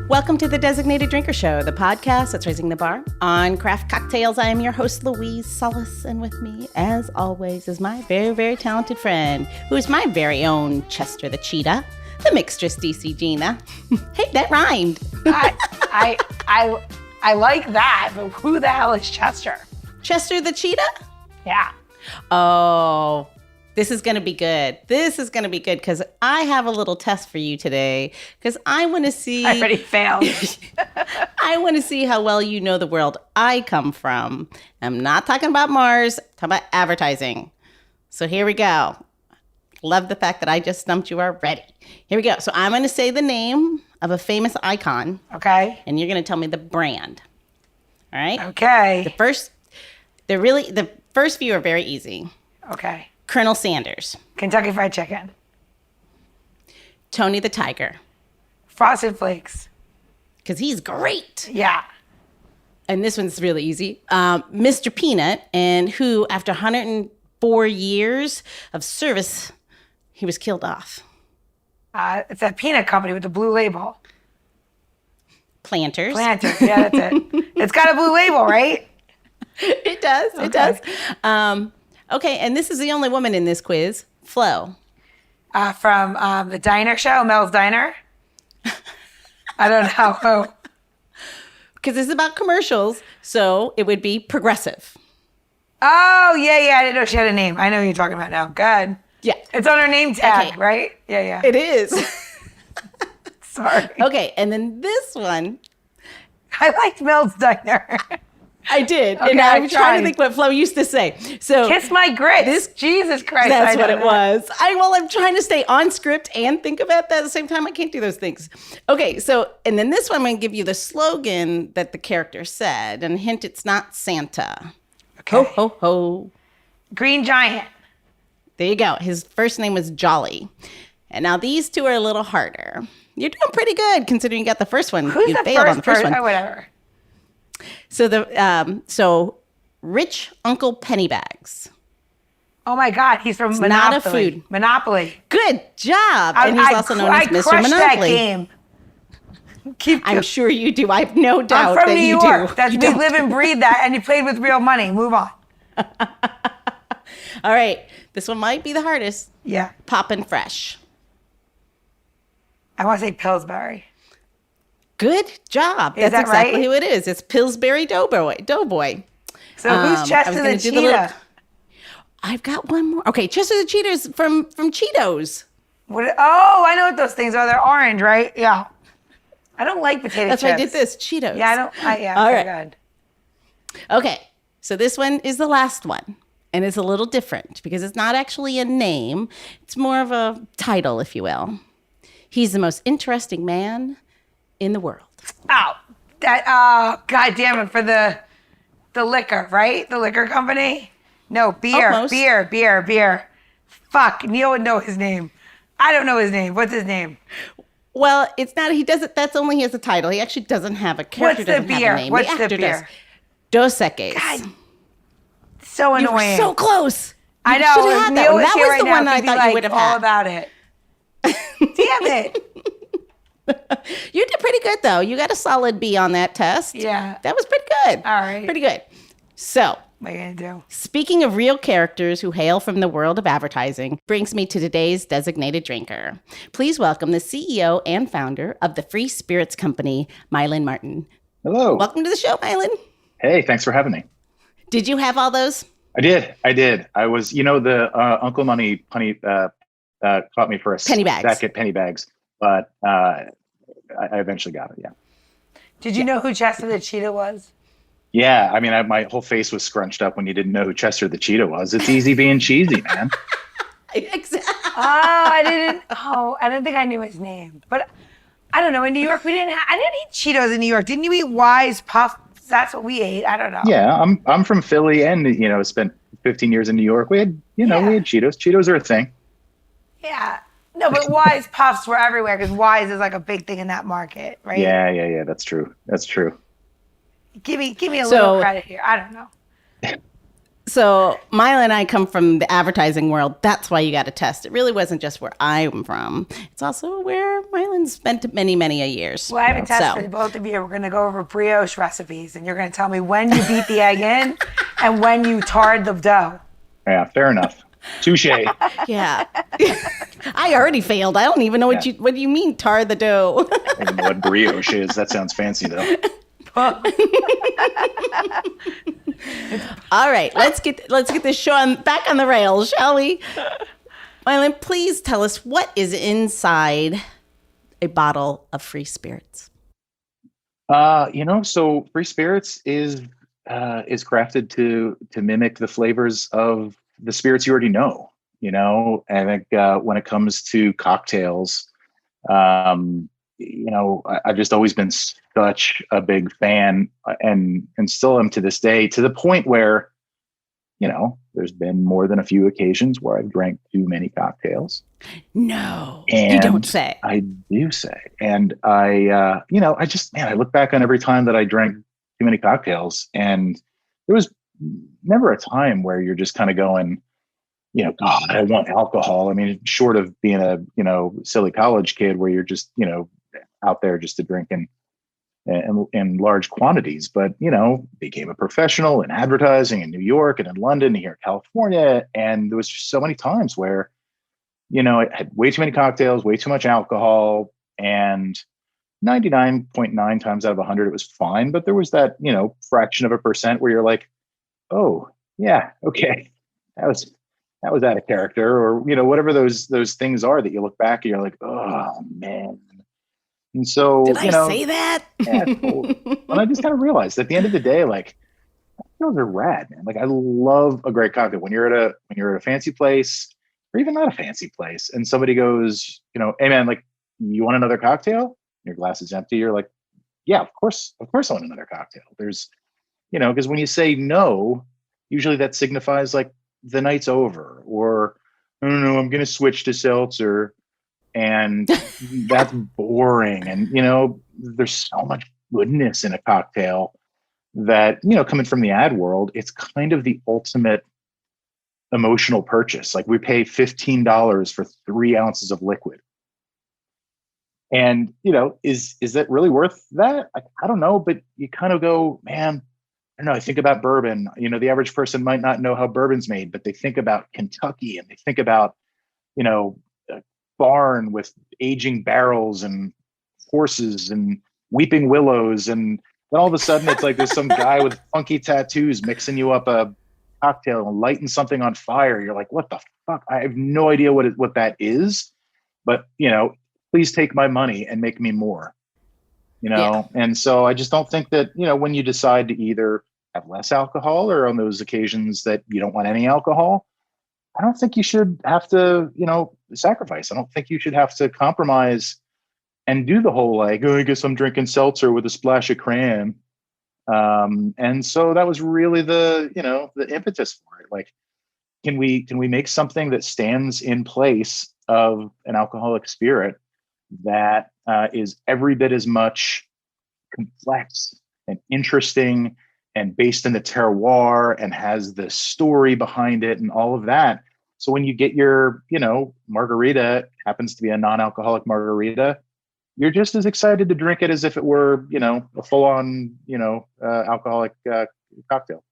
Welcome to the Designated Drinker Show, the podcast that's raising the bar on craft cocktails. I am your host, Louise Solis, and with me, as always, is my very, very talented friend, who is my very own Chester the Cheetah, the mixtress DC Gina. Hey, that rhymed. I like that, but who the hell is Chester? Chester the Cheetah? Yeah. Oh, this is going to be good. This is going to be good because I have a little test for you today because I want to see. I already failed. I want to see how well you know the world I come from. I'm not talking about Mars, I'm talking about advertising. So here we go. Love the fact that I just stumped you already. Here we go. So I'm going to say the name of a famous icon. Okay. And you're going to tell me the brand. All right? Okay. The first few are very easy. Okay. Colonel Sanders. Kentucky Fried Chicken. Tony the Tiger. Frosted Flakes. Because he's great. Yeah. And this one's really easy. Mr. Peanut, and who, after 104 years of service, he was killed off. It's that peanut company with the blue label. Planters. Planters, yeah, that's it. It's got a blue label, right? It does. Okay. It does. Okay, and this is the only woman in this quiz. Flo. From the diner show, Mel's Diner. I don't know who. Because this is about commercials, so it would be Progressive. Oh, yeah. I didn't know she had a name. I know who you're talking about now. Good. Yeah. It's on her name tag, okay. Right? Yeah. It is. Sorry. Okay, and then this one. I liked Mel's Diner. I did. Okay, and I'm trying to think what Flo used to say. So Kiss my grits. Jesus Christ. That's what it was. I'm trying to stay on script and think about that at the same time. I can't do those things. Okay, so, and then this one, I'm going to give you the slogan that the character said. And hint, it's not Santa. Okay. Ho, ho, ho. Green Giant. There you go. His first name was Jolly. And now these two are a little harder. You're doing pretty good considering you got the first one. Who's you the failed first on the first one. Oh, whatever. So Rich Uncle Pennybags. Oh my God, he's from Monopoly. Not a food. Monopoly. Good job. And he's also known as Mr. crushed Monopoly. That game. I'm sure you do. I have no doubt I'm from that New you York. do. That's You we don't. live and breathe that, and you played with real money. Move on. All right. This one might be the hardest. Yeah. Poppin' Fresh. I want to say Pillsbury. Good job. Is That's that exactly right? who it is. It's Pillsbury Doughboy. So who's Chester the Cheetah? I've got one more. Okay, Chester the Cheetah is from Cheetos. Oh, I know what those things are. They're orange, right? Yeah. I don't like potato That's chips. why I did this. Cheetos. Yeah, I don't. Yeah, All okay, right. good. Okay, so this one is the last one. And it's a little different because it's not actually a name. It's more of a title, if you will. He's the most interesting man in the world. Oh, God damn it, for the liquor, right? The liquor company? No, beer, Almost. beer. Fuck, Neil would know his name. I don't know his name. What's his name? Well, it's not, he doesn't, that's only he has a title. He actually doesn't have a character. What's the beer? Have a name. What's the actor the beer? Does. Dos Equis. God, so You annoying. were so close. I You know. should've If had Neil one. was That here was right the now, one that I he'd be thought like, you would have all had. about it. Damn it. You did pretty good, though. You got a solid B on that test. Yeah. That was pretty good. All right. Pretty good. So, What are you going to do? speaking of real characters who hail from the world of advertising, brings me to today's designated drinker. Please welcome the CEO and founder of the Free Spirits Company, Milan Martin. Hello. Welcome to the show, Milan. Hey, thanks for having me. Did you have all those? I did. I was, the Uncle Money honey caught me for a Penny bags. second penny bags, but I eventually got it. Yeah. Did you know who Chester the Cheetah was? Yeah. I mean, my whole face was scrunched up when you didn't know who Chester the Cheetah was. It's easy being cheesy, man. Exactly. I didn't think I knew his name. But I don't know. In New York, I didn't eat Cheetos in New York. Didn't you eat Wise Puff? That's what we ate. I don't know. Yeah. I'm from Philly and, spent 15 years in New York. We had, we had Cheetos. Cheetos are a thing. Yeah. No, but Wise Puffs were everywhere because Wise is like a big thing in that market, right? Yeah. That's true. Give me a little credit here. I don't know. So Mila and I come from the advertising world. That's why you got to test. It really wasn't just where I'm from. It's also where Milan spent many, many a years. Well, I have a test for both of you. We're going to go over brioche recipes, and you're going to tell me when you beat the egg in and when you tarred the dough. Yeah, fair enough. Touche. Yeah. I already failed. I don't even know what you mean, tar the dough. I don't even know what brioche is. That sounds fancy, though. All right, let's get this show back on the rails, shall we? Mylan, please tell us what is inside a bottle of free spirits. So free spirits is crafted to mimic the flavors of the spirits you already know. I think when it comes to cocktails, I've just always been such a big fan and still am to this day, to the point where, there's been more than a few occasions where I've drank too many cocktails. No, and you don't say. I do say. And I look back on every time that I drank too many cocktails, and there was never a time where you're just kind of going, God, I want alcohol. I mean, short of being a, silly college kid where you're just, out there just to drink in large quantities, but, became a professional in advertising in New York and in London and here in California. And there was just so many times where, I had way too many cocktails, way too much alcohol, and 99.9 times out of 100, it was fine. But there was that, fraction of a percent where you're like, oh yeah, okay, that was out of character, or, whatever those things are that you look back and you're like, oh man. And so, did I say that? Yeah, totally. And I just kind of realized at the end of the day, like, cocktails are rad, man. Like, I love a great cocktail. When you're at a fancy place, or even not a fancy place, and somebody goes, hey man, like, you want another cocktail? Your glass is empty. You're like, yeah, of course I want another cocktail. There's, because when you say no, usually that signifies like the night's over, or I don't know, I'm going to switch to seltzer. And that's boring. And, there's so much goodness in a cocktail that, coming from the ad world, it's kind of the ultimate emotional purchase. Like, we pay $15 for 3 ounces of liquid. And, is that really worth that? I don't know, but you kind of go, man, I don't know. I think about bourbon. The average person might not know how bourbon's made, but they think about Kentucky, and they think about, a barn with aging barrels and horses and weeping willows. And then all of a sudden it's like there's some guy with funky tattoos mixing you up a cocktail and lighting something on fire. You're like, what the fuck? I have no idea what that is, but please take my money and make me more, Yeah. And so I just don't think that, when you decide to either have less alcohol, or on those occasions that you don't want any alcohol, I don't think you should have to, sacrifice. I don't think you should have to compromise and do the whole like, oh, I guess I'm drinking seltzer with a splash of cran. And so that was really the impetus for it. Like, can we make something that stands in place of an alcoholic spirit that is every bit as much complex and interesting and based in the terroir and has the story behind it and all of that. So when you get your, margarita, happens to be a non-alcoholic margarita, you're just as excited to drink it as if it were, a full-on, alcoholic cocktail.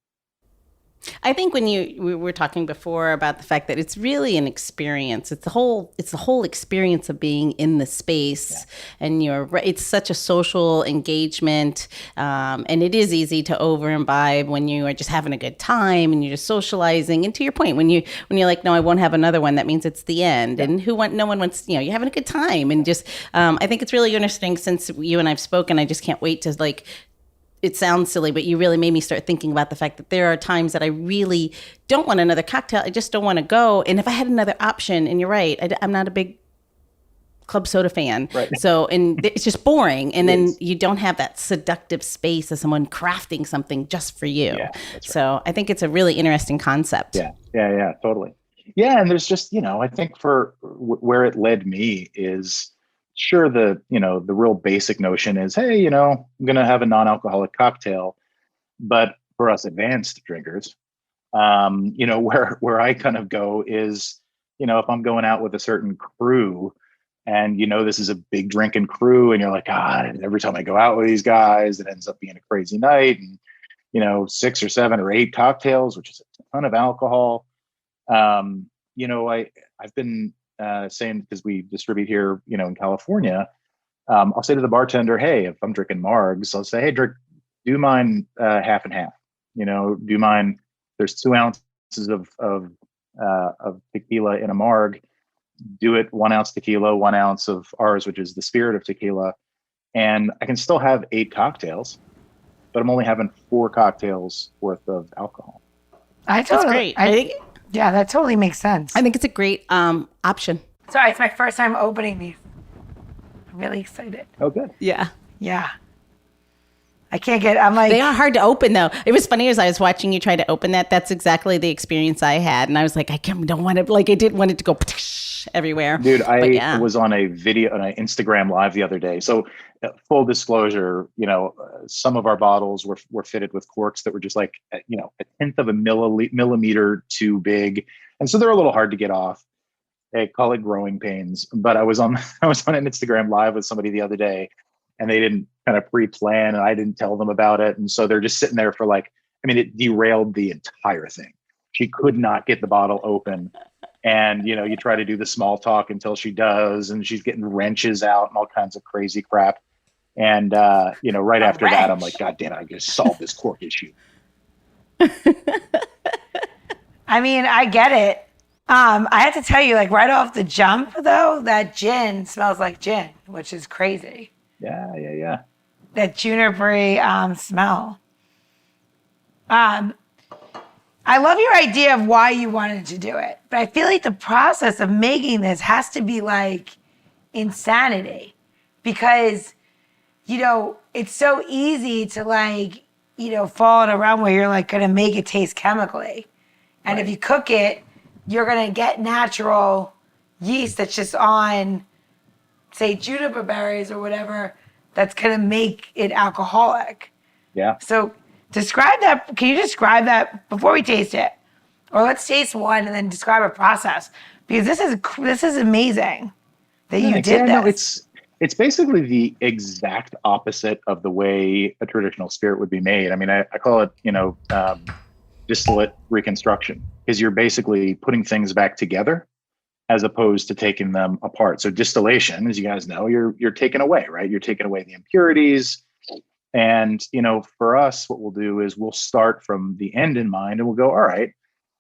I think when we were talking before about the fact that it's really an experience. It's the whole experience of being in the space, and it's such a social engagement, and it is easy to over imbibe when you are just having a good time and you're just socializing. And to your point, when you're like, no, I won't have another one, that means it's the end. Yeah. And no one wants, you're having a good time, and just I think it's really interesting since you and I've spoken. I just can't wait to like. It sounds silly, but you really made me start thinking about the fact that there are times that I really don't want another cocktail. I just don't want to go. And if I had another option, and you're right, I'm not a big club soda fan. Right. So, and it's just boring. And then you don't have that seductive space of someone crafting something just for you. Yeah, that's right. So I think it's a really interesting concept. Yeah, totally. Yeah. And there's just, I think for where it led me is, sure, the real basic notion is, hey, I'm going to have a non-alcoholic cocktail. But for us advanced drinkers, Where I kind of go is, if I'm going out with a certain crew and, this is a big drinking crew and you're like, God, every time I go out with these guys, it ends up being a crazy night. And, 6 or 7 or 8 cocktails, which is a ton of alcohol. I've been saying, because we distribute here, in California, I'll say to the bartender, hey, if I'm drinking margs, I'll say, hey, do mine half and half. Do mine. There's 2 ounces of tequila in a marg. Do it 1 ounce tequila, 1 ounce of ours, which is the spirit of tequila, and I can still have 8 cocktails, but I'm only having 4 cocktails worth of alcohol. That's great. Yeah, that totally makes sense. I think it's a great option. Sorry, it's my first time opening these. I'm really excited. Oh, good. Yeah. Yeah. I'm like... They are hard to open, though. It was funny as I was watching you try to open that. That's exactly the experience I had. And I was like, I didn't want it to go everywhere. Dude, I was on a video, on an Instagram live the other day. So full disclosure, some of our bottles were fitted with corks that were just like, a tenth of a millimeter too big. And so they're a little hard to get off. They call it growing pains. But I was on an Instagram live with somebody the other day, and they didn't kind of pre-plan, and I didn't tell them about it. And so they're just sitting there for it derailed the entire thing. She could not get the bottle open. And, you try to do the small talk until she does, and she's getting wrenches out and all kinds of crazy crap. And, right after that, I'm like, God damn it, I just solved this cork issue. I get it. I have to tell you, right off the jump, though, that gin smells like gin, which is crazy. Yeah. That juniper-y smell. I love your idea of why you wanted to do it, but I feel like the process of making this has to be insanity, because, it's so easy to fall in a realm where you're going to make it taste chemically. And if you cook it, you're going to get natural yeast that's just on, say, juniper berries or whatever, that's going to make it alcoholic. Yeah. So describe that. Can you describe that before we taste it? Or let's taste one and then describe a process. Because this is amazing that you did this. No, it's basically the exact opposite of the way a traditional spirit would be made. I call it, distillate reconstruction, because you're basically putting things back together as opposed to taking them apart. So distillation, as you guys know, you're taking away, right? You're taking away the impurities. And, for us, what we'll do is we'll start from the end in mind, and we'll go, all right,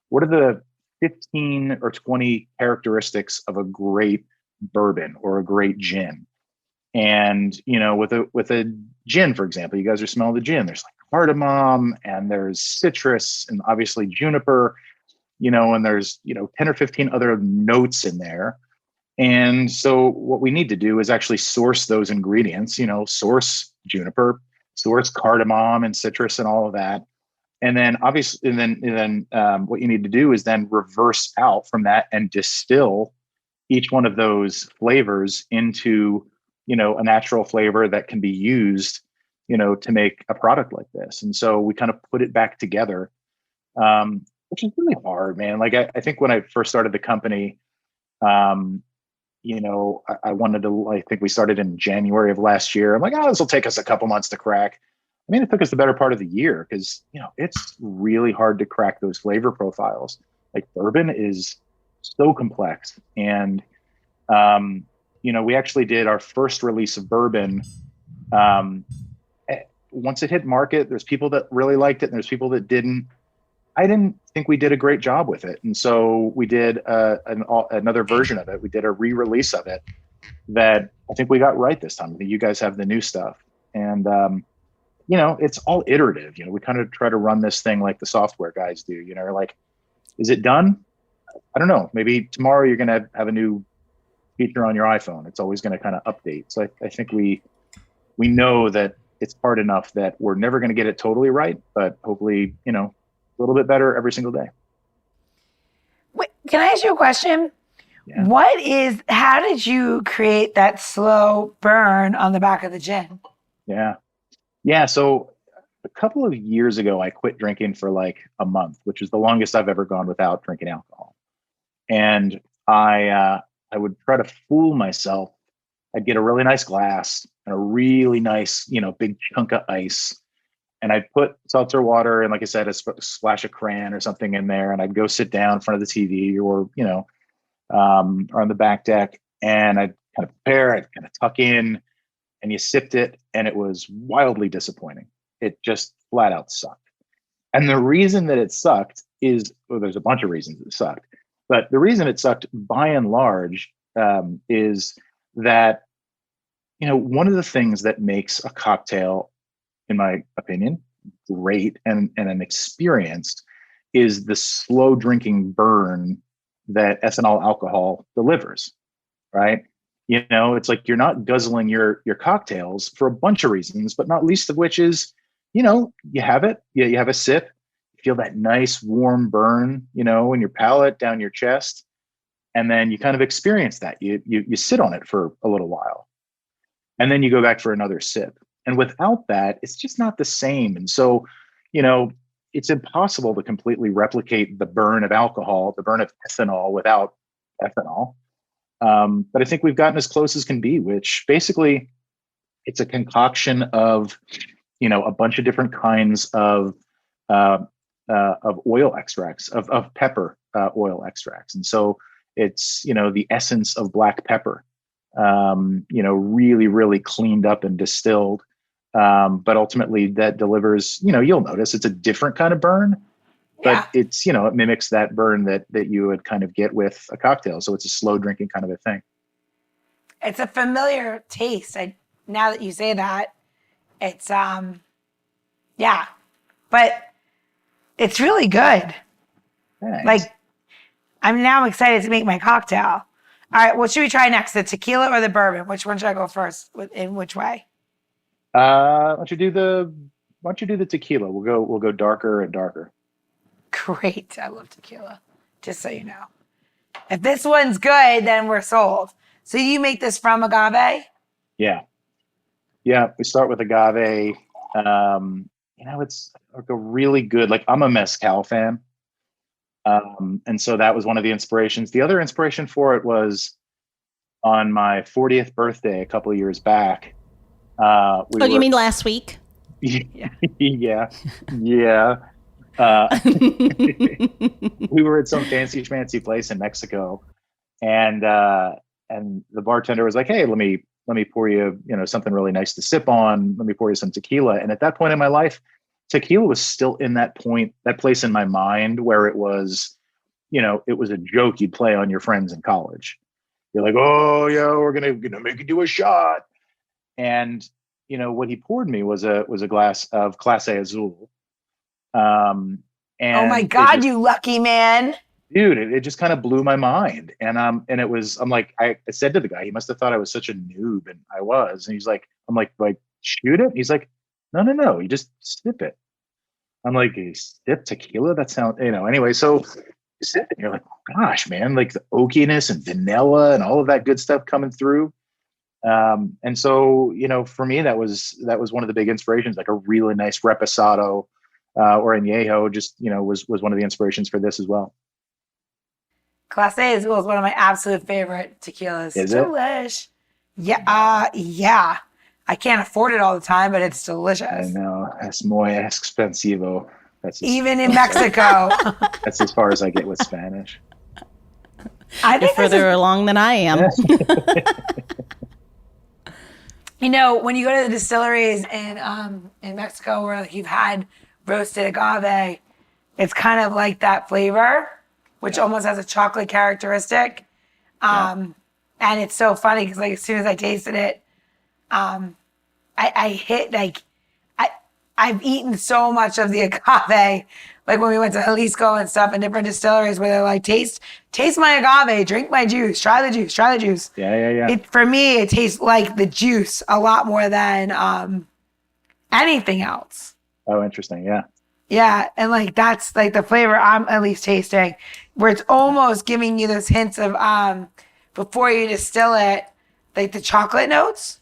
what are the 15 or 20 characteristics of a great bourbon or a great gin? And, with a gin, for example, you guys are smelling the gin. There's cardamom, and there's citrus, and obviously juniper, and there's, 10 or 15 other notes in there. And so what we need to do is actually source those ingredients, source juniper, source cardamom and citrus and all of that. And then obviously, what you need to do is then reverse out from that and distill each one of those flavors into, a natural flavor that can be used, to make a product like this. And so we kind of put it back together, which is really hard, man. I think when I first started the company, I think we started in January of last year. I'm like, this will take us a couple months to crack. It took us the better part of the year, because, it's really hard to crack those flavor profiles. Bourbon is so complex. And, we actually did our first release of bourbon. Once it hit market, there's people that really liked it and there's people that didn't. I didn't think we did a great job with it. And so we did another version of it. We did a re-release of it that I think we got right this time. I think you guys have the new stuff. And, it's all iterative. We kind of try to run this thing like the software guys do. Is it done? I don't know. Maybe tomorrow you're going to have a new feature on your iPhone. It's always going to kind of update. So I think we know that it's hard enough that we're never going to get it totally right, but hopefully, a little bit better every single day. Wait, can I ask you a question? Yeah. How did you create that slow burn on the back of the gin? Yeah. So a couple of years ago, I quit drinking for like a month, which is the longest I've ever gone without drinking alcohol. And I would try to fool myself. I'd get a really nice glass and a really nice, big chunk of ice. And I'd put seltzer water and, like I said, a splash of cran or something in there. And I'd go sit down in front of the TV or on the back deck. And I'd kind of prepare, I'd kind of tuck in, and you sipped it. And it was wildly disappointing. It just flat out sucked. And the reason that it sucked is, well, there's a bunch of reasons it sucked. But the reason it sucked by and large is that, one of the things that makes a cocktail, in my opinion, great and an experience is the slow drinking burn that ethanol alcohol delivers, right? It's like you're not guzzling your cocktails for a bunch of reasons, but not least of which is, you have it, you have a sip, you feel that nice warm burn, in your palate, down your chest, and then you kind of experience that. You sit on it for a little while, and then you go back for another sip. And without that, it's just not the same. And so, it's impossible to completely replicate the burn of alcohol, the burn of ethanol without ethanol. But I think we've gotten as close as can be, which basically it's a concoction of, a bunch of different kinds of oil extracts, of pepper oil extracts. And so it's, the essence of black pepper, really, really cleaned up and distilled. But ultimately that delivers, you'll notice it's a different kind of burn, but it's, it mimics that burn that you would kind of get with a cocktail. So it's a slow drinking kind of a thing. It's a familiar taste. Now that you say that, it's, but it's really good. Thanks. Like, I'm now excited to make my cocktail. All right, what should we try next? The tequila or the bourbon? Which one should I go first? In which way? Why don't you do the tequila? We'll go darker and darker. Great. I love tequila. Just so you know. If this one's good, then we're sold. So you make this from agave? Yeah. We start with agave. It's like a really good, like I'm a mezcal fan. And so that was one of the inspirations. The other inspiration for it was on my 40th birthday a couple of years back. You mean last week? Yeah. We were at some fancy schmancy place in Mexico, and the bartender was like, "Hey, let me pour you, something really nice to sip on. Let me pour you some tequila." And at that point in my life, tequila was still in that place in my mind where it was, it was a joke you'd play on your friends in college. You're like, "Oh yeah, we're gonna make you do a shot." And what he poured me was a glass of Clase Azul. And oh my God, you lucky man. Dude, it just kind of blew my mind. And it was, I'm like, I said to the guy, he must have thought I was such a noob, and I was. And he's like, I'm like, shoot it? He's like, no, you just sip it. I'm like, you sip tequila? That sounds, anyway, so you sip it and you're like, oh, gosh, man, like the oakiness and vanilla and all of that good stuff coming through. And so, for me, that was one of the big inspirations, like a really nice reposado, or añejo just, was one of the inspirations for this as well. Clase Azul is one of my absolute favorite tequilas. Is it? Delish. Yeah. Yeah. I can't afford it all the time, but it's delicious. I know. Es muy expensivo. Even in Mexico. That's as far as I get with Spanish. I think You're further along than I am. When you go to the distilleries in Mexico where like you've had roasted agave, it's kind of like that flavor, which almost has a chocolate characteristic. And it's so funny because like as soon as I tasted it, I hit like I've eaten so much of the agave, like when we went to Jalisco and stuff in different distilleries where they're like, taste my agave, drink my juice, try the juice. Yeah. For me, it tastes like the juice a lot more than anything else. Oh, interesting. Yeah. Yeah, and like that's like the flavor I'm at least tasting, where it's almost giving you those hints of before you distill it, like the chocolate notes.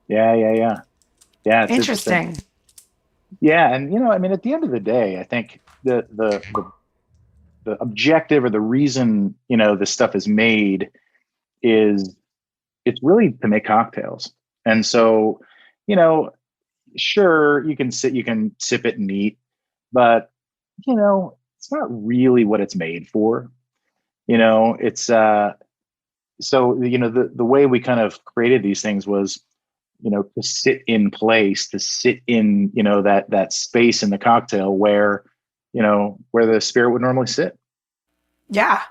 Yeah. It's Interesting. Yeah, and I mean, at the end of the day, I think the objective or the reason this stuff is made is it's really to make cocktails. And so, you know, sure, you can sip it and eat, but it's not really what it's made for. It's so the way we kind of created these things was to sit in place, to sit in that space in the cocktail where where the spirit would normally sit. Yeah.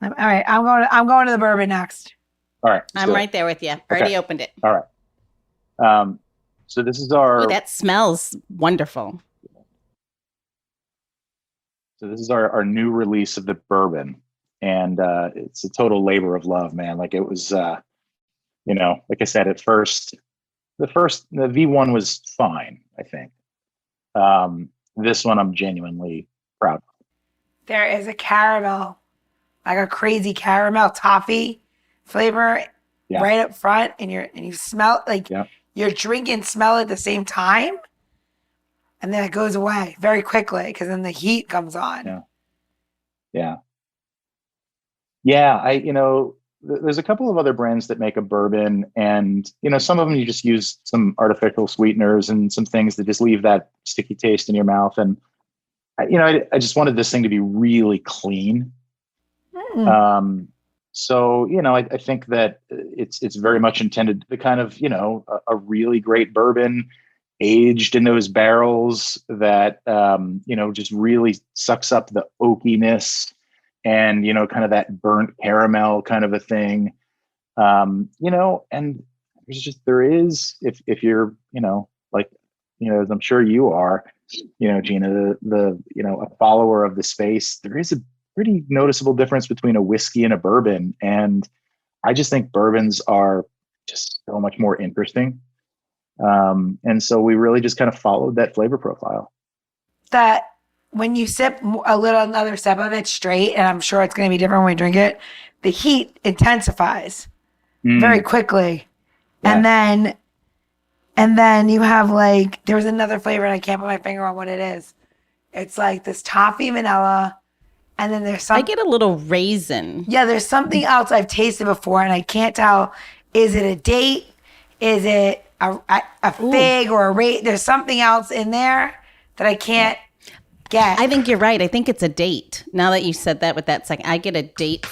All right, I'm going to the bourbon next. All right, I'm right there with you. Already opened it. All right. So this is our. Ooh, that smells wonderful. So this is our new release of the bourbon, and it's a total labor of love, man. Like it was, like I said, at first, the V1 was fine, I think. This one I'm genuinely proud of. There is a caramel, like a crazy caramel toffee flavor right up front, and you smell like your drink and smell at the same time, and then it goes away very quickly because then the heat comes on. Yeah. There's a couple of other brands that make a bourbon, and some of them you just use some artificial sweeteners and some things that just leave that sticky taste in your mouth. And I just wanted this thing to be really clean. So I think that it's very much intended to be kind of a really great bourbon aged in those barrels that just really sucks up the oakiness and kind of that burnt caramel kind of a thing. And there is if you're like as I'm sure you are, Gina, a follower of the space, there is a pretty noticeable difference between a whiskey and a bourbon. And I just think bourbons are just so much more interesting. And so we really just kind of followed that flavor profile. That when you sip another sip of it straight, and I'm sure it's going to be different when we drink it, the heat intensifies very quickly. Yeah. And then you have there was another flavor and I can't put my finger on what it is. It's like this toffee vanilla. And then there's something. I get a little raisin. Yeah, there's something else I've tasted before, and I can't tell. Is it a date? Is it a fig or a raisin? There's something else in there that I can't get. I think you're right. I think it's a date. Now that you said that with that second, I get a date.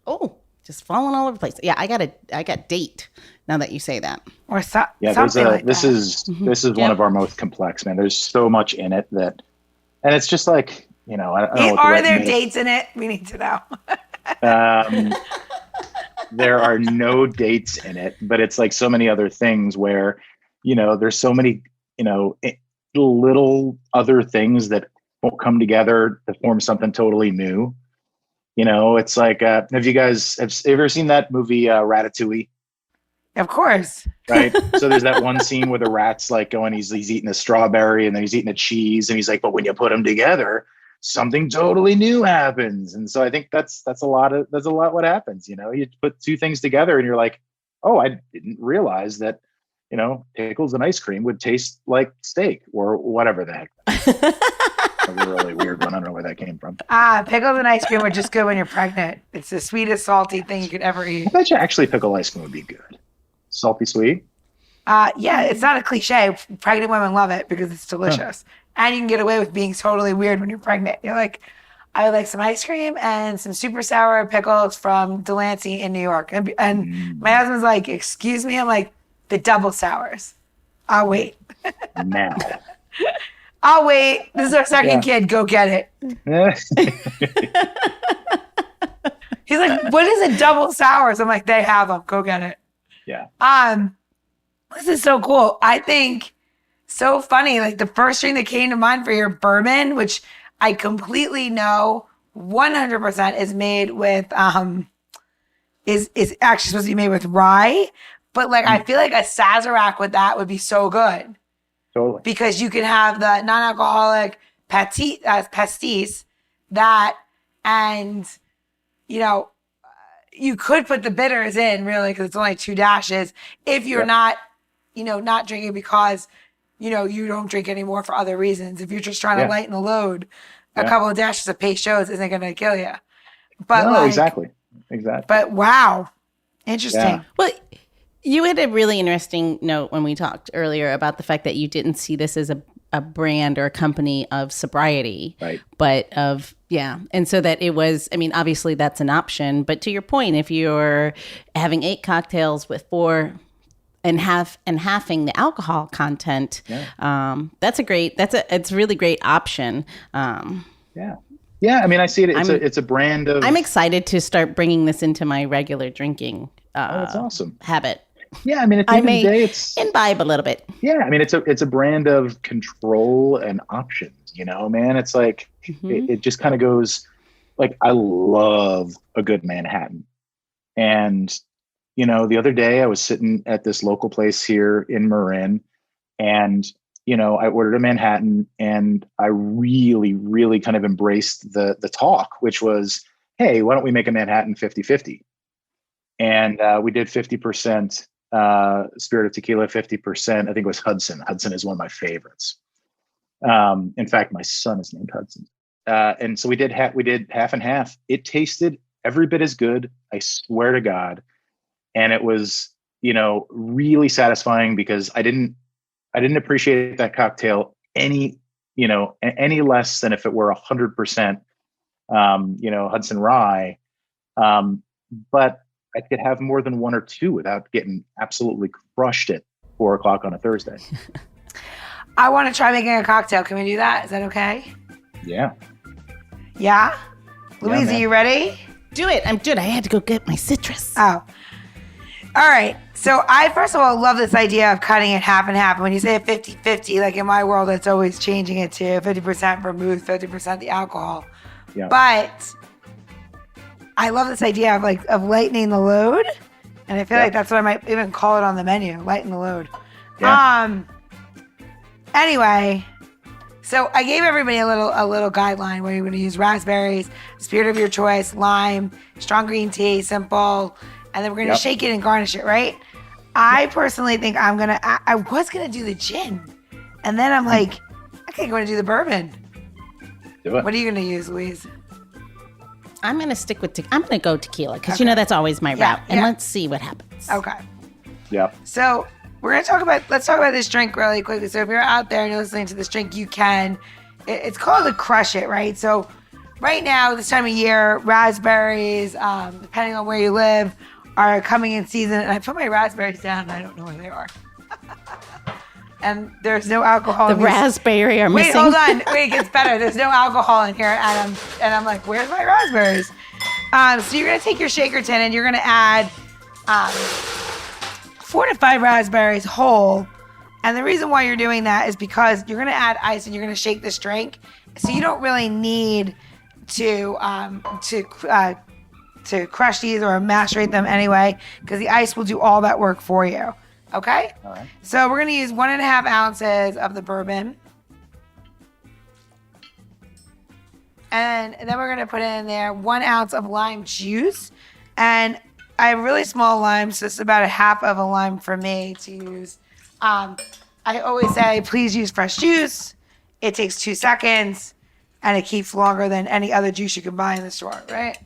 Oh, just falling all over the place. Yeah, I got date. Now that you say that, or something like this that. This is one of our most complex, man. There's so much in it and it's just like. I don't know are there dates in it? We need to know. There are no dates in it, but it's like so many other things where, there's so many, little other things that won't come together to form something totally new. It's like, have you ever seen that movie, Ratatouille? Of course. Right. So there's that one scene where the rat's like going, he's eating a strawberry and then he's eating a cheese and he's like, but when you put them together, something totally new happens. And so I think that's a lot what happens. You put two things together and you're like, oh, I didn't realize that, pickles and ice cream would taste like steak or whatever the heck. That was a really weird one. I don't know where that came from. Pickles and ice cream are just good when you're pregnant. It's the sweetest, salty thing you could ever eat. I bet you actually pickle ice cream would be good. Salty sweet. Yeah, it's not a cliche. Pregnant women love it because it's delicious. Huh. And you can get away with being totally weird when you're pregnant. You're like, I would like some ice cream and some super sour pickles from Delancey in New York. And my husband's like, excuse me? I'm like, the double sours. I'll wait. Now. I'll wait. This is our second kid. Go get it. He's like, what is a double sours? I'm like, they have them. Go get it. Yeah. This is so cool. I think so funny. Like the first drink that came to mind for your bourbon, which I completely know 100% is made with, is actually supposed to be made with rye. But I feel like a Sazerac with that would be so good. Totally. Because you can have the non-alcoholic pastis that, and, you could put the bitters in really because it's only 2 dashes if you're not, not drinking because you don't drink anymore for other reasons. If you're just trying to lighten the load, a Yeah. couple of dashes of pace shows isn't going to kill you. But No, exactly. But wow, interesting. Yeah. Well, you had a really interesting note when we talked earlier about the fact that you didn't see this as a brand or a company of sobriety, Right. but of, and so that it was, I mean, obviously that's an option, but to your point, if you're having 8 cocktails with 4 and halving the alcohol content, it's a really great option. Yeah, I mean, I see it. It's a brand of. I'm excited to start bringing this into my regular drinking that's awesome. habit. Yeah, I mean, at the end of the day, it's imbibe a little bit. Yeah, I mean, it's a brand of control and options. Man, it's like it just kind of goes. Like, I love a good Manhattan, and the other day I was sitting at this local place here in Marin, and I ordered a Manhattan, and I really, really kind of embraced the talk, which was, hey, why don't we make a Manhattan 50-50? And we did 50% spirit of tequila, 50%. I think it was Hudson. Hudson is one of my favorites. In fact, my son is named Hudson. And so we did half and half. It tasted every bit as good, I swear to God. And it was, really satisfying because I didn't appreciate that cocktail any less than if it were 100%, Hudson Rye. But I could have more than 1 or 2 without getting absolutely crushed at 4 o'clock on a Thursday. I want to try making a cocktail. Can we do that? Is that okay? Yeah. Yeah? Louise, are you ready? Do it. I'm good. I had to go get my citrus. Oh. All right. So I, first of all, love this idea of cutting it half and half. When you say 50-50, like in my world, it's always changing it to 50% vermouth, 50% the alcohol. Yeah. But I love this idea of lightening the load. And I feel like that's what I might even call it on the menu, lighten the load. Yeah. Anyway, so I gave everybody a little guideline where you're going to use raspberries, spirit of your choice, lime, strong green tea, simple, and then we're going to shake it and garnish it, right? I personally think I was going to do the gin. And then I'm like, okay, I'm going to do the bourbon. Do it. What are you going to use, Louise? I'm going to stick with I'm going to go tequila because that's always my route. And let's see what happens. Okay. Yeah. So let's talk about this drink really quickly. So if you're out there and you're listening to this drink, you can. It's called a Crush It, right? So right now, this time of year, raspberries, depending on where you live, are coming in season. And I put my raspberries down and I don't know where they are. And there's no alcohol. The raspberry are missing. Wait, hold on. Wait, it gets better. There's no alcohol in here. And I'm like, where's my raspberries? So you're going to take your shaker tin and you're going to add 4 to 5 raspberries whole. And the reason why you're doing that is because you're going to add ice and you're going to shake this drink. So you don't really need to crush these or macerate them anyway, because the ice will do all that work for you. Okay? All right. So we're going to use 1.5 ounces of the bourbon. And then we're going to put in there 1 ounce of lime juice. And I have really small limes, so it's about a half of a lime for me to use. I always say, please use fresh juice. It takes 2 seconds, and it keeps longer than any other juice you can buy in the store, right?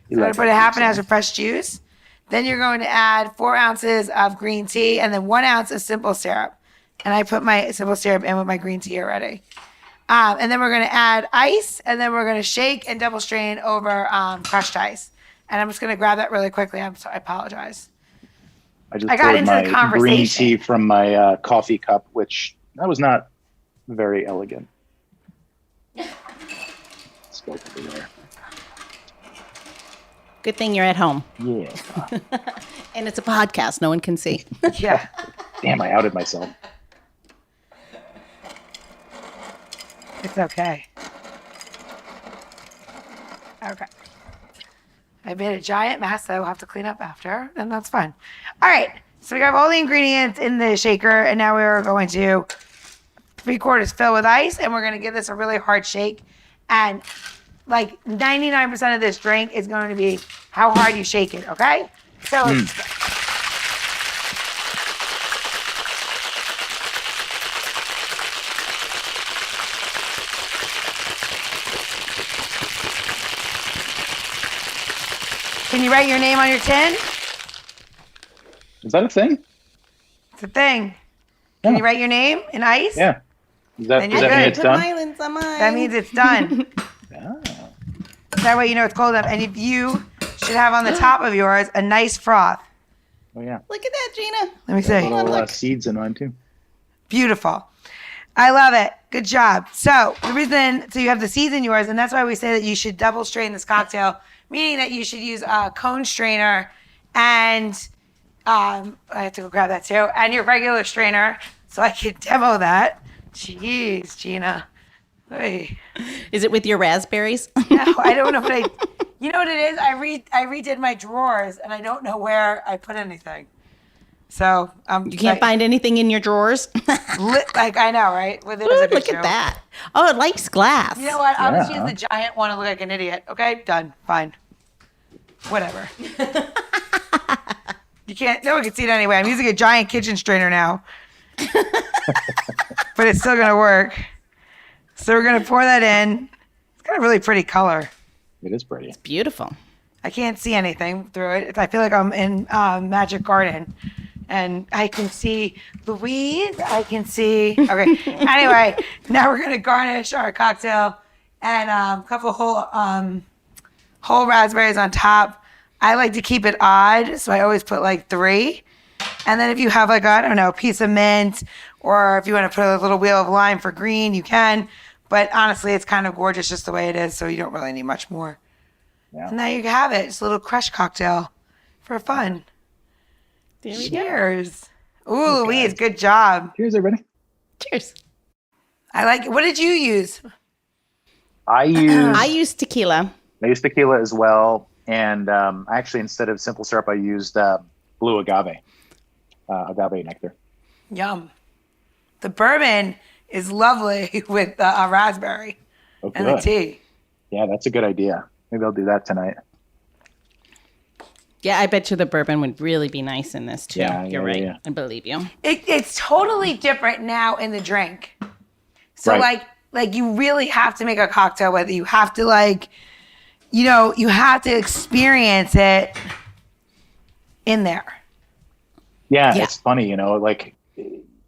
So I'm going to put a half an ounce of fresh juice. Then you're going to add 4 ounces of green tea and then 1 ounce of simple syrup. And I put my simple syrup in with my green tea already. And then we're going to add ice, and then we're going to shake and double strain over crushed ice. And I'm just going to grab that really quickly. I apologize. I got poured into the conversation. Green tea from my coffee cup, which that was not very elegant. Spilled everywhere. Good thing you're at home. Yeah. And it's a podcast. No one can see. Yeah. Damn, I outed myself. It's okay. Okay. I made a giant mess that I will have to clean up after, and that's fine. All right. So we have all the ingredients in the shaker, and now we're going to 3/4 fill with ice, and we're going to give this a really hard shake. And like 99% of this drink is going to be how hard you shake it, okay? So Can you write your name on your tin? Is that a thing? It's a thing. Can you write your name in ice? Yeah. Does that mean it's Put done? Islands on mine. That means it's done. Oh. That way you know it's cold enough. And if you should have on the top of yours a nice froth. Oh, yeah. Look at that, Gina. Let me see. Little seeds in mine, too. Beautiful. I love it. Good job. So you have the seeds in yours, and that's why we say that you should double strain this cocktail, meaning that you should use a cone strainer and I have to go grab that too, and your regular strainer so I can demo that. Jeez, Gina. Hey. Is it with your raspberries? No, I don't know you know what it is? I redid my drawers and I don't know where I put anything. So you can't find anything in your drawers? Like I know, right? With it Ooh, as a look at that. Oh, it likes glass. You know what? I'll just use the giant one and look like an idiot. Okay, done. Fine. Whatever. No one can see it anyway. I'm using a giant kitchen strainer now. But it's still gonna work. So we're gonna pour that in. It's got a really pretty color. It is pretty. It's beautiful. I can't see anything through it. I feel like I'm in Magic Garden. And I can see Louise. I can see. Okay. Anyway, now we're gonna garnish our cocktail and a couple whole raspberries on top. I like to keep it odd, so I always put like 3. And then if you have like a piece of mint, or if you want to put a little wheel of lime for green, you can. But honestly, it's kind of gorgeous just the way it is, so you don't really need much more. Yeah. And now you have it. It's a little crush cocktail for fun. Cheers. Ooh, Louise, good job. Cheers, everybody. Cheers. I like it. What did you use? I used tequila. I used tequila as well. And actually, instead of simple syrup, I used blue agave nectar. Yum. The bourbon is lovely with the raspberry and the tea. Yeah, that's a good idea. Maybe I'll do that tonight. Yeah, I bet you the bourbon would really be nice in this too. Yeah, You're right. Yeah. I believe you. It's totally different now in the drink. So like you really have to make a cocktail with it. You have to you have to experience it in there. Yeah, it's funny, like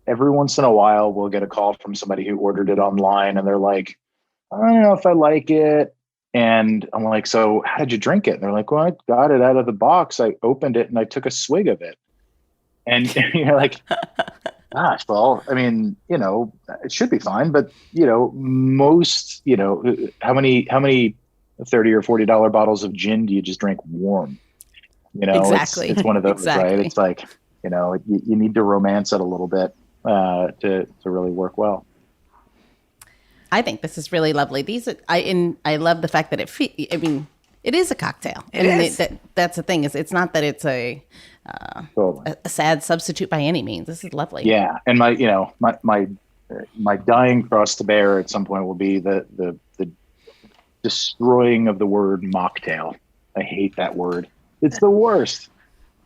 every once in a while we'll get a call from somebody who ordered it online and they're like, I don't know if I like it. And I'm like, so how did you drink it? And they're like, well, I got it out of the box. I opened it and I took a swig of it. And you're like, gosh, well, I mean, it should be fine. But, most, how many $30 or $40 bottles of gin do you just drink warm? Exactly. It's one of those, right? It's like, you need to romance it a little bit to really work well. I think this is really lovely. I love the fact that it is a cocktail. That's the thing. It's not that it's a sad substitute by any means. This is lovely. Yeah, and my dying cross to bear at some point will be the destroying of the word mocktail. I hate that word. It's the worst.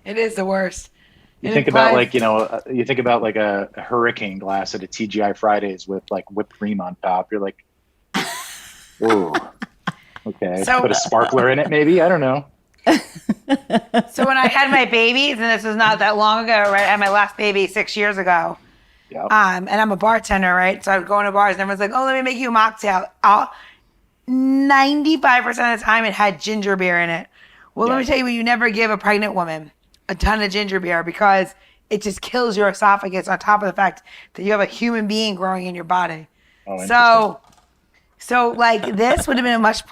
It is the worst. You think about like a hurricane glass at a TGI Fridays with like whipped cream on top. You're like, ooh, okay. So, put a sparkler in it, maybe. I don't know. So when I had my babies, and this was not that long ago, right? I had my last baby 6 years ago. Yep. And I'm a bartender, right? So I would go into bars, and everyone's like, "Oh, let me make you a mocktail." 95% of the time, it had ginger beer in it. Well, let me tell you what: you never give a pregnant woman a ton of ginger beer because it just kills your esophagus on top of the fact that you have a human being growing in your body. Oh, so like this would have been a much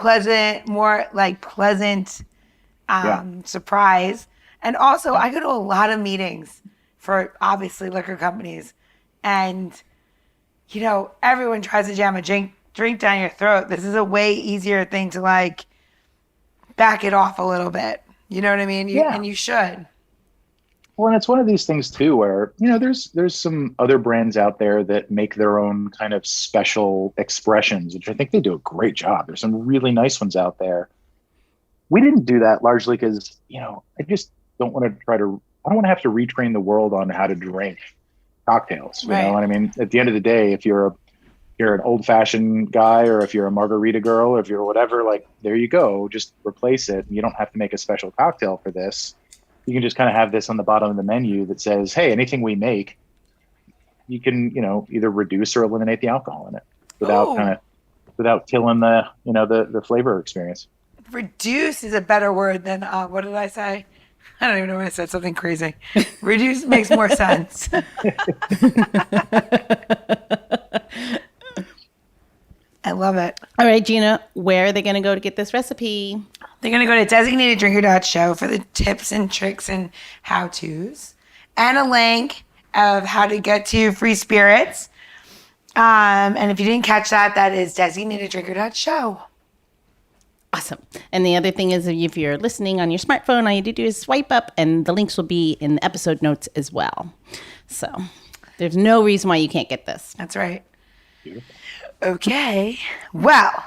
more pleasant surprise. And also I go to a lot of meetings for obviously liquor companies, and everyone tries to jam a drink down your throat. This is a way easier thing to like back it off a little bit. You know what I mean? And you should. Well, and it's one of these things too, where, there's some other brands out there that make their own kind of special expressions, which I think they do a great job. There's some really nice ones out there. We didn't do that largely because, I just don't want to I don't want to have to retrain the world on how to drink cocktails. You know what I mean? At the end of the day, if you're you're an old fashioned guy, or if you're a margarita girl, or if you're whatever, like, there you go, just replace it. You don't have to make a special cocktail for this. You can just kind of have this on the bottom of the menu that says, hey, anything we make, you can, either reduce or eliminate the alcohol in it without killing the flavor experience. Reduce is a better word than, what did I say? I don't even know when I said something crazy. Reduce makes more sense. I love it. All right, Gina, where are they going to go to get this recipe? They're going to go to DesignateDrinker.show for the tips and tricks and how-tos, and a link of how to get to free spirits. And if you didn't catch that, that is DesignateDrinker.show. Awesome. And the other thing is, if you're listening on your smartphone, all you do is swipe up, and the links will be in the episode notes as well. So there's no reason why you can't get this. That's right. Beautiful. Okay. Well,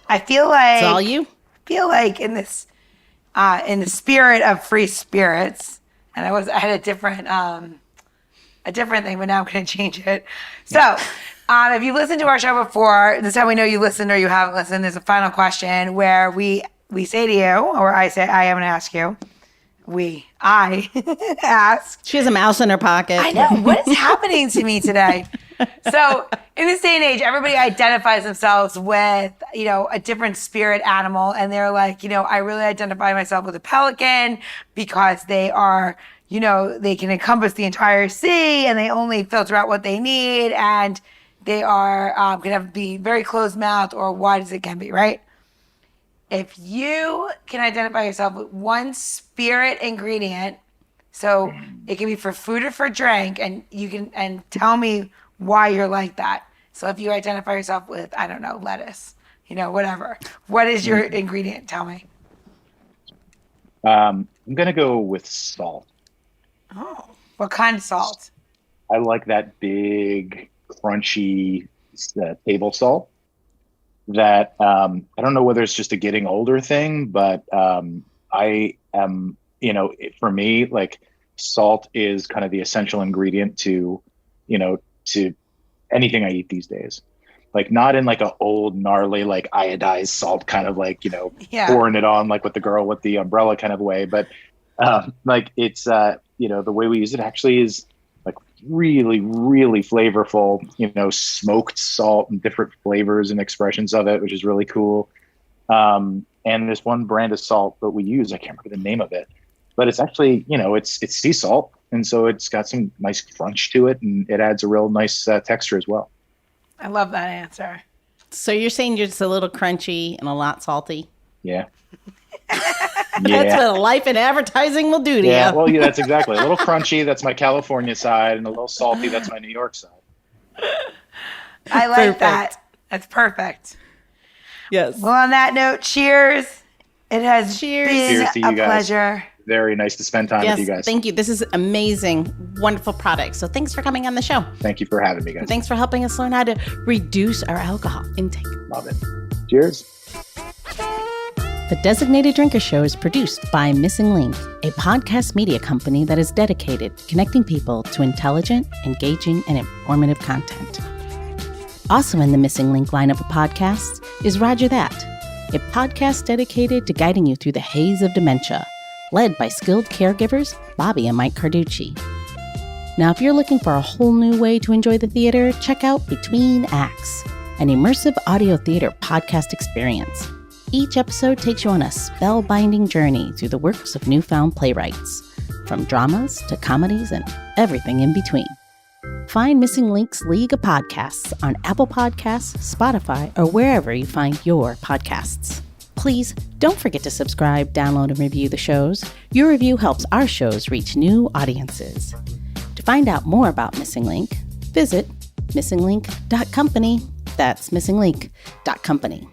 I feel like... It's all you? Feel like in this, in the spirit of free spirits, and I had a different thing, but now I'm going to change it. So... if you listened to our show before, this is how we know you listened or you haven't listened. There's a final question where we say to you, or I say, I am going to ask you. I ask. She has a mouse in her pocket. I know. What is happening to me today? So in this day and age, everybody identifies themselves with, a different spirit animal. And they're like, I really identify myself with a pelican because they are, they can encompass the entire sea and they only filter out what they need. And they are going to be very closed-mouthed or wide as it can be, right? If you can identify yourself with one spirit ingredient, so it can be for food or for drink, and you can tell me why you're like that. So if you identify yourself with, I don't know, lettuce, whatever. What is your ingredient? Tell me. I'm going to go with salt. Oh, what kind of salt? I like that big, crunchy table salt that I don't know whether it's just a getting older thing, but I am, for me, like, salt is kind of the essential ingredient to anything I eat these days. Like, not in like a old gnarly, like iodized salt kind of like, pouring it on like with the girl with the umbrella kind of way. But like it's, the way we use it actually is like really, really flavorful, smoked salt and different flavors and expressions of it, which is really cool. And there's one brand of salt that we use, I can't remember the name of it, but it's actually, it's sea salt. And so it's got some nice crunch to it, and it adds a real nice texture as well. I love that answer. So you're saying you're just a little crunchy and a lot salty? Yeah. That's what life in advertising will do to you. Well, yeah, that's exactly. A little crunchy, that's my California side, and a little salty, that's my New York side. I like that. That's perfect. Yes. Well, on that note, cheers. It has been to you a guys. Pleasure. Very nice to spend time with you guys. Thank you. This is amazing, wonderful product. So thanks for coming on the show. Thank you for having me, guys. And thanks for helping us learn how to reduce our alcohol intake. Love it. Cheers. The Designated Drinker Show is produced by Missing Link, a podcast media company that is dedicated to connecting people to intelligent, engaging, and informative content. Also in the Missing Link lineup of podcasts is Rodger That, a podcast dedicated to guiding you through the haze of dementia, led by skilled caregivers Bobbi and Mike Carducci. Now, if you're looking for a whole new way to enjoy the theater, check out Between Acts, an immersive audio theater podcast experience. Each episode takes you on a spellbinding journey through the works of newfound playwrights, from dramas to comedies and everything in between. Find Missing Link's League of Podcasts on Apple Podcasts, Spotify, or wherever you find your podcasts. Please don't forget to subscribe, download, and review the shows. Your review helps our shows reach new audiences. To find out more about Missing Link, visit missinglink.company. That's missinglink.company.